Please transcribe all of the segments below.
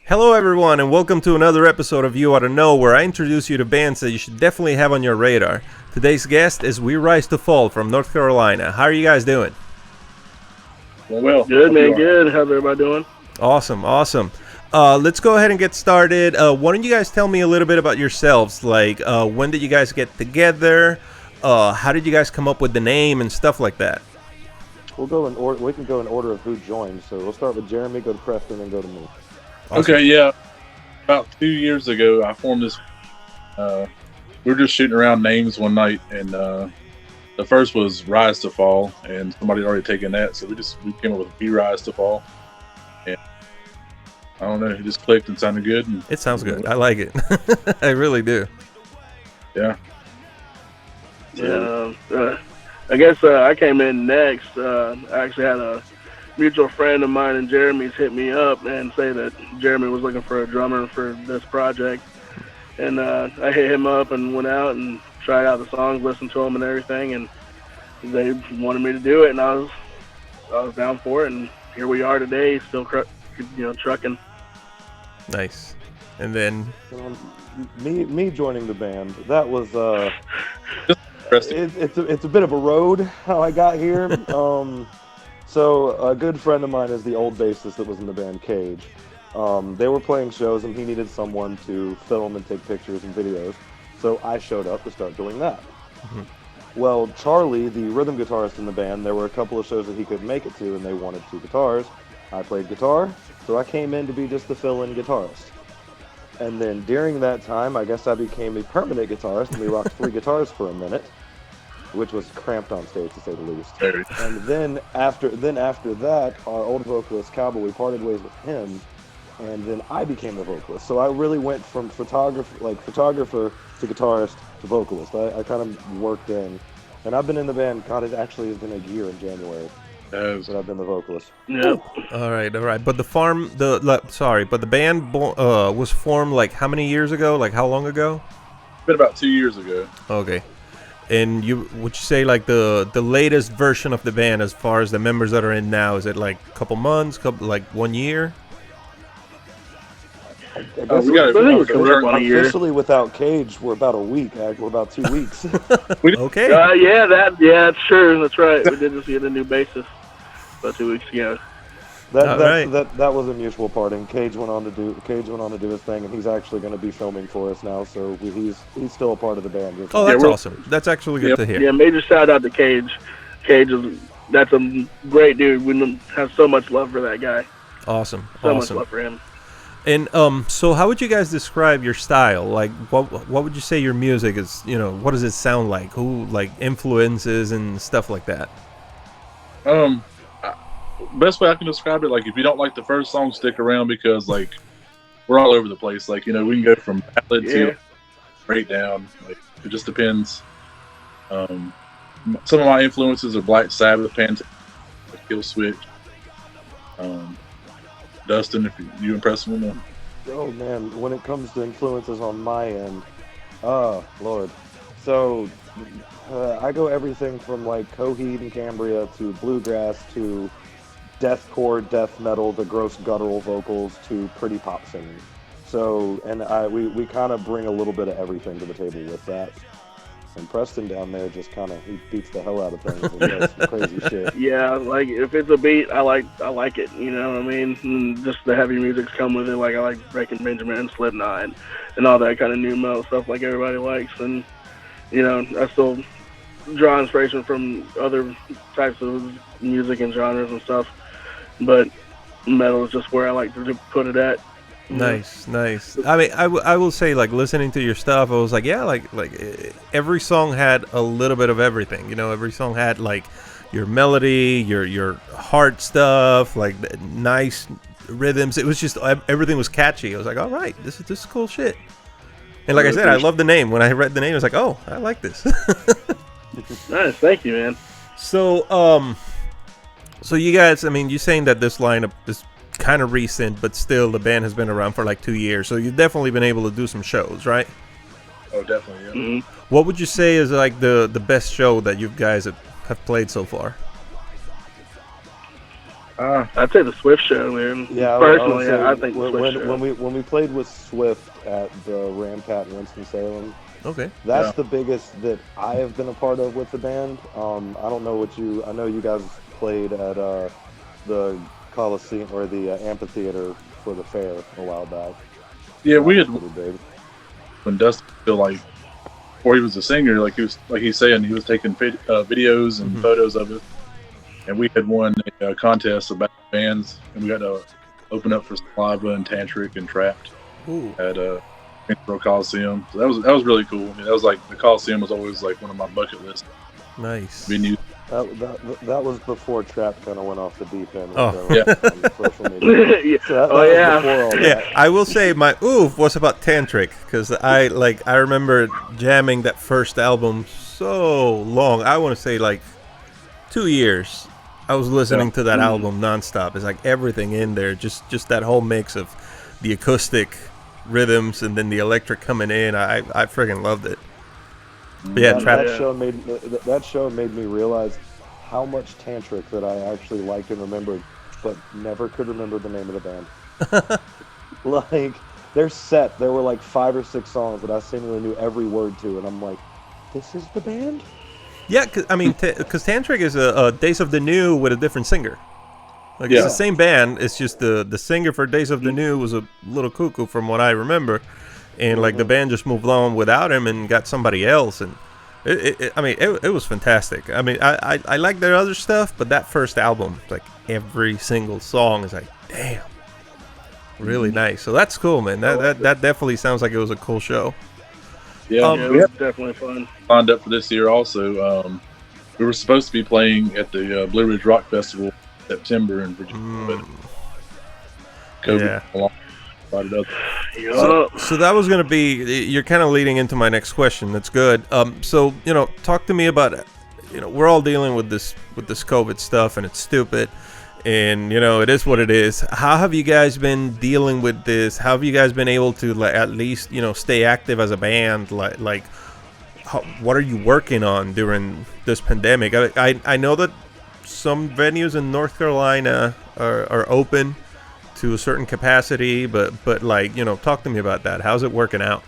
Hello, everyone, and welcome to another episode of You Oughta Know, where I introduce you to bands that you should definitely have on your radar. Today's guest is We Rise to Fall from North Carolina. How are you guys doing? Well, good, man, good. How's everybody doing? Awesome. Let's go ahead and get started. Why don't you guys tell me a little bit about yourselves? Like, when did you guys get together? How did you guys come up with the name and stuff like that? We can go in order of who joined. So we'll start with Jeremy, go to Preston, and go to me. Awesome. Okay, yeah. About 2 years ago, I formed this. We were just shooting around names one night, and the first was Rise to Fall, and somebody had already taken that, so we came up with We Rise to Fall. And I don't know, it just clicked and sounded good. And It sounds good. I like it. I really do. Yeah. I guess I came in next. I actually had a mutual friend of mine and Jeremy's hit me up and say that Jeremy was looking for a drummer for this project. And I hit him up and went out and tried out the songs, listened to them and everything, and they wanted me to do it, and I was down for it, and here we are today, still trucking. Nice. And then Me joining the band. That was it's a bit of a road how I got here. So a good friend of mine is the old bassist that was in the band, Cage. They were playing shows and he needed someone to film and take pictures and videos. So I showed up to start doing that. Mm-hmm. Well, Charlie, the rhythm guitarist in the band, there were a couple of shows that he couldn't make it to and they wanted 2 guitars. I played guitar, so I came in to be just the fill-in guitarist. And then during that time, I guess I became a permanent guitarist and we rocked 3 guitars for a minute, which was cramped on stage to say the least. And then after that, our old vocalist Cowboy, we parted ways with him, and then I became the vocalist. So I really went from photographer to guitarist to vocalist. I kind of worked in, and I've been in the band. God, it actually has been a year in January that I've been the vocalist. Yeah. All right. But the band was formed like how many years ago? Like how long ago? Been about 2 years ago. Okay. And would you say like the latest version of the band, as far as the members that are in now, is it like a couple months, like 1 year? I guess we're officially without Cage, we're about a week. We're about 2 weeks. Okay. That's true. That's right. We did just get a new bassist about 2 weeks ago. That was a mutual parting. Cage went on to do his thing, and he's actually going to be filming for us now. So he's still a part of the band. Oh, that's awesome. That's actually good to hear. Yeah, major shout out to Cage. That's a great dude. We have so much love for that guy. Awesome. So much love for him. And so how would you guys describe your style? Like, what would you say your music is? What does it sound like? Who like influences and stuff like that? Best way I can describe it, like if you don't like the first song, stick around because like we're all over the place. Like we can go from ballad to breakdown. Like it just depends. Some of my influences are Black Sabbath, Pantera, Kill Switch. Dustin, if you impress me. Oh man, when it comes to influences on my end, Lord. So I go everything from like Coheed and Cambria to bluegrass to deathcore, death metal, the gross guttural vocals to pretty pop singing. So, and we kind of bring a little bit of everything to the table with that. And Preston down there just kind of he beats the hell out of things and does some crazy shit. Yeah, like if it's a beat, I like it. You know what I mean? And just the heavy music's come with it. Like I like Breaking Benjamin and Slipknot and all that kind of new metal stuff like everybody likes. And I still draw inspiration from other types of music and genres and stuff. But metal is just where I like to put it at. Nice. I mean, I will say, like, listening to your stuff, I was like, yeah, like every song had a little bit of everything. Every song had like your melody, your heart stuff, like nice rhythms. It was just everything was catchy. I was like, all right, this is cool shit. And like I said, I love the name. When I read the name, I was like, oh, I like this. Nice, thank you, man. So you guys, I mean, you're saying that this lineup is kind of recent, but still the band has been around for like 2 years, so you've definitely been able to do some shows, right? Oh, definitely, yeah. Mm-hmm. What would you say is like the best show that you guys have played so far? I'd say the Swift show, man. Yeah, Personally, I I would say think the Swift show. when we played with Swift at the Ramcat in Winston Salem, Okay. that's the biggest that I have been a part of with the band. I don't know I know you guys played at the Coliseum or the amphitheater for the fair a while back. Yeah, we had pretty big. when Dustin feel like before he was a singer, like he's saying he was taking videos and photos of it, and we had won a contest about bands, and we got to open up for Saliva and Tantric and Trapped at Greensboro Coliseum. So that was really cool. I mean, that was like the Coliseum was always like one of my bucket list venues. That was before Trap kind of went off the deep end. On social media. Yeah. So I will say my oof was about Tantric because I remember jamming that first album so long. I want to say like 2 years. I was listening to that album nonstop. It's like everything in there, just that whole mix of the acoustic rhythms and then the electric coming in. I freaking loved it. But yeah, that show made me realize how much Tantric that I actually liked and remembered, but never could remember the name of the band. Like their set, there were like 5 or 6 songs that I seemingly knew every word to, and I'm like, this is the band? Yeah, because Tantric is a Days of the New with a different singer. Like it's the same band. It's just the singer for Days of the New was a little cuckoo from what I remember, and like the band just moved on without him and got somebody else. And it was fantastic. I mean, I like their other stuff, but that first album, like every single song is like, damn, really nice. So that's cool, man. That definitely sounds like it was a cool show. Yeah, it was definitely fun. Lined up for this year also. We were supposed to be playing at the Blue Ridge Rock Festival in September in Virginia, but COVID So that was going to be, you're kind of leading into my next question. That's good. So, talk to me about, we're all dealing with this COVID stuff and it's stupid. And, it is what it is. How have you guys been dealing with this? How have you guys been able to at least, stay active as a band? What are you working on during this pandemic? I know that some venues in North Carolina are open to a certain capacity, but talk to me about that. How's it working out?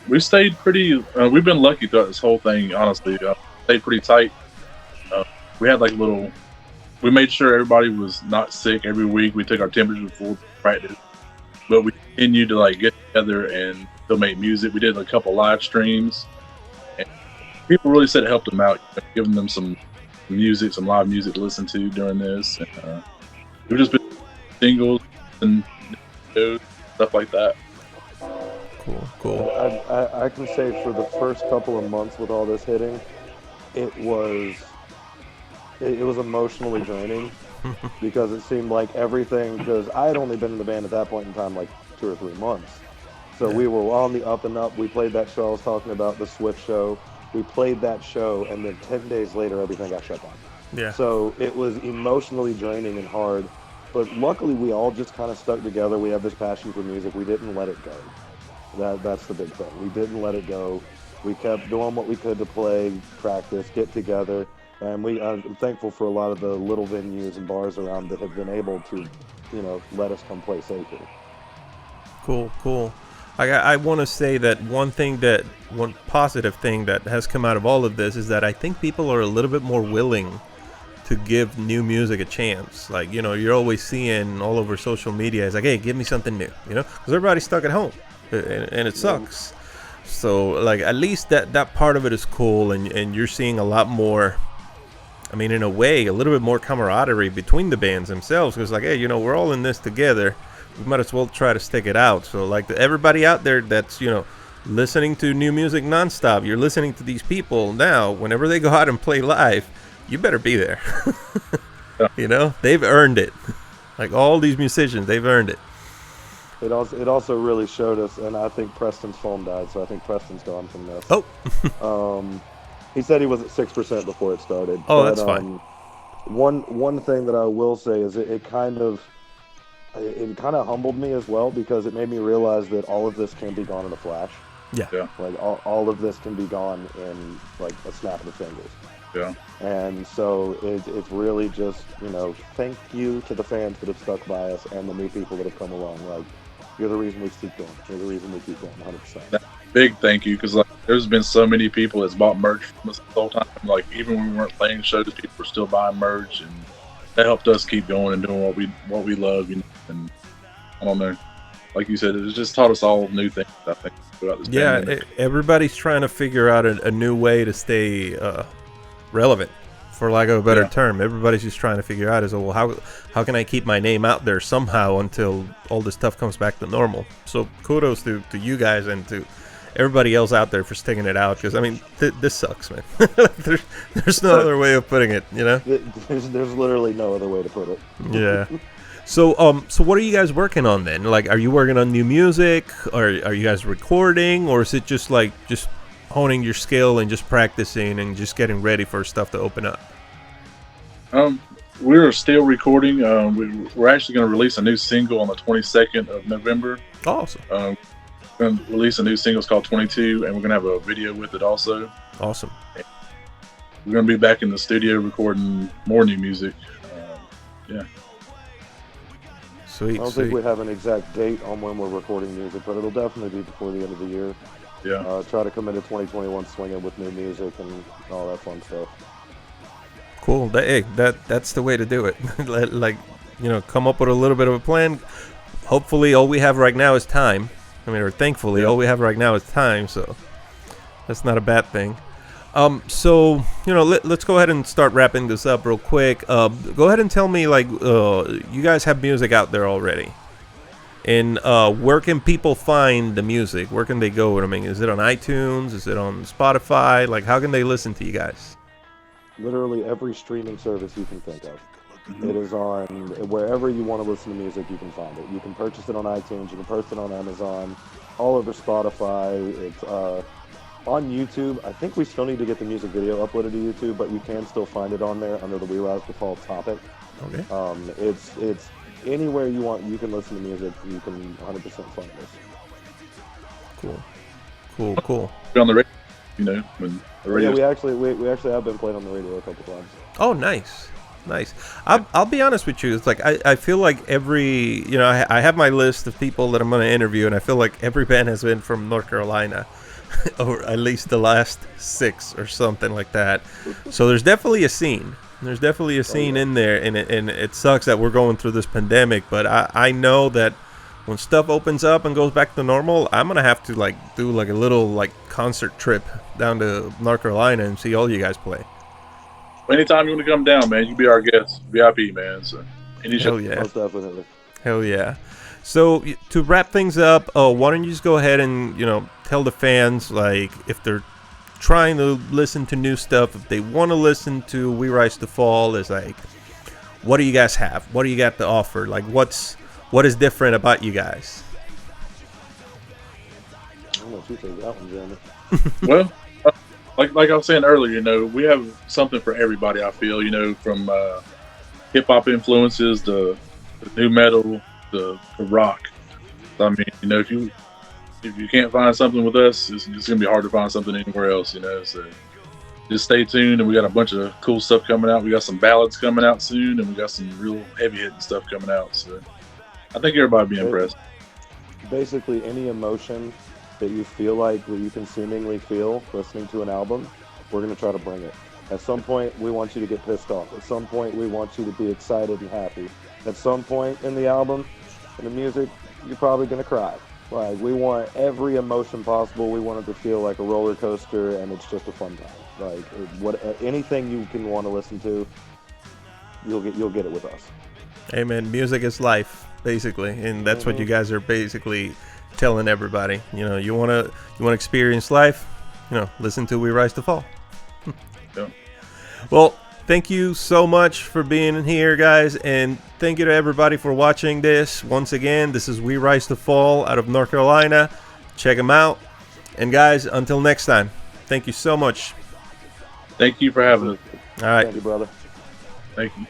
We stayed pretty. We've been lucky throughout this whole thing. Honestly, stayed pretty tight. We had we made sure everybody was not sick every week. We took our temperature before practice, but we continued to get together and still make music. We did a couple live streams, and people really said it helped them out, giving them some music, some live music to listen to during this. And, we've just been singles and stuff like that. Cool. I can say for the first couple of months with all this hitting, it was emotionally draining because it seemed like everything, because I had only been in the band at that point in time like 2 or 3 months. So we were on the up and up. We played that show I was talking about, the Swift show. We played that show, and then 10 days later, everything got shut down. Yeah. So it was emotionally draining and hard. But luckily, we all just kind of stuck together. We have this passion for music. We didn't let it go. That's the big thing. We didn't let it go. We kept doing what we could to play, practice, get together. And I'm thankful for a lot of the little venues and bars around that have been able to, let us come play safely. Cool. I want to say that one positive thing that has come out of all of this is that I think people are a little bit more willing to give new music a chance. Like, you're always seeing all over social media, it's like, hey, give me something new, because everybody's stuck at home and it sucks. So, at least that part of it is cool, and you're seeing a lot more, in a way, a little bit more camaraderie between the bands themselves, because hey, we're all in this together. We might as well try to stick it out. So everybody out there that's listening to new music nonstop, you're listening to these people now. Whenever they go out and play live, you better be there. They've earned it. All these musicians, they've earned it. It also really showed us, and I think Preston's phone died, so I think Preston's gone from this. Oh. He said he was at 6% before it started. Oh, that's fine. One thing that I will say is it kind of humbled me as well, because it made me realize that all of this can be gone in a flash. Yeah. All of this can be gone in a snap of the fingers. Yeah. And so it's really just, thank you to the fans that have stuck by us and the new people that have come along. Like, you're the reason we keep going. You're the reason we keep going, 100%. Big thank you, because like there's been so many people that's bought merch from us the whole time. Like even when we weren't playing shows, people were still buying merch, and that helped us keep going and doing what we love. And I don't know, like you said, it just taught us all new things. I think throughout this pandemic. Everybody's trying to figure out a new way to stay relevant, for lack of a better term. Everybody's just trying to figure out how can I keep my name out there somehow until all this stuff comes back to normal. So kudos to you guys and to everybody else out there for sticking it out, because I mean this sucks, man. there's no other way of putting it, There's literally no other way to put it. Yeah. So what are you guys working on then? Like, are you working on new music, or are you guys recording, or is it just honing your skill and just practicing and just getting ready for stuff to open up? We're still recording. We're actually going to release a new single on the 22nd of November. Awesome. Going to release a new single. It's called 22, and we're going to have a video with it also. Awesome. We're going to be back in the studio recording more new music. Yeah. Sweet. I don't think we have an exact date on when we're recording music, but it'll definitely be before the end of the year. Yeah. Try to come into 2021 swinging with new music and all that fun stuff. Cool. That's the way to do it. Come up with a little bit of a plan. Hopefully, all we have right now is time. Thankfully, all we have right now is time. So that's not a bad thing. So let's go ahead and start wrapping this up real quick. Go ahead and tell me, you guys have music out there already, and where can people find the music? Where can they go? Is it on iTunes? Is it on Spotify? Like, how can they listen to you guys? Literally every streaming service you can think of. Mm-hmm. It is on wherever you want to listen to music. You can find it. You can purchase it on iTunes. You can purchase it on Amazon. All over Spotify. It's on YouTube. I think we still need to get the music video uploaded to YouTube, but you can still find it on there under the We Rise default topic. Okay. It's anywhere you want. You can listen to music. You can 100% find this. Cool. Be on the radio, when the radio. Yeah, we actually have been played on the radio a couple times. Oh, nice. I'll be honest with you. It's like I feel like every I have my list of people that I'm going to interview, and I feel like every band has been from North Carolina. Or at least the last 6 or something like that. So there's definitely a scene. In there, and it sucks that we're going through this pandemic. But I know that when stuff opens up and goes back to normal, I'm gonna have to do a little concert trip down to North Carolina and see all you guys play. Anytime you want to come down, man, you can be our guest, VIP, man. So hell yeah, most definitely. Hell yeah. So to wrap things up, why don't you just go ahead and tell the fans, if they're trying to listen to new stuff, if they want to listen to We Rise to Fall, is what do you guys have? What do you got to offer? What is different about you guys? I don't know if you take that one, Jeremy. Well, like I was saying earlier, we have something for everybody. I feel, from hip hop influences, the new metal, the rock. So, I mean, if you can't find something with us, it's gonna be hard to find something anywhere else. So just stay tuned, and we got a bunch of cool stuff coming out. We got some ballads coming out soon, and we got some real heavy hitting stuff coming out. So I think everybody will be impressed. Basically, any emotion that you feel that you can seemingly feel listening to an album, we're gonna try to bring it. At some point, we want you to get pissed off. At some point, we want you to be excited and happy. At some point in the album, in the music, you're probably gonna cry. We want every emotion possible. We want it to feel like a roller coaster, and it's just a fun time. Anything you can want to listen to, you'll get it with us. Hey man, music is life, basically, and that's what you guys are basically telling everybody. You wanna experience life, listen to We Rise to Fall. Yeah. Well, thank you so much for being here, guys, and thank you to everybody for watching this. Once again, this is We Rise to Fall out of North Carolina. Check them out. And guys, until next time, thank you so much. Thank you for having us. All right. Thank you, brother. Thank you.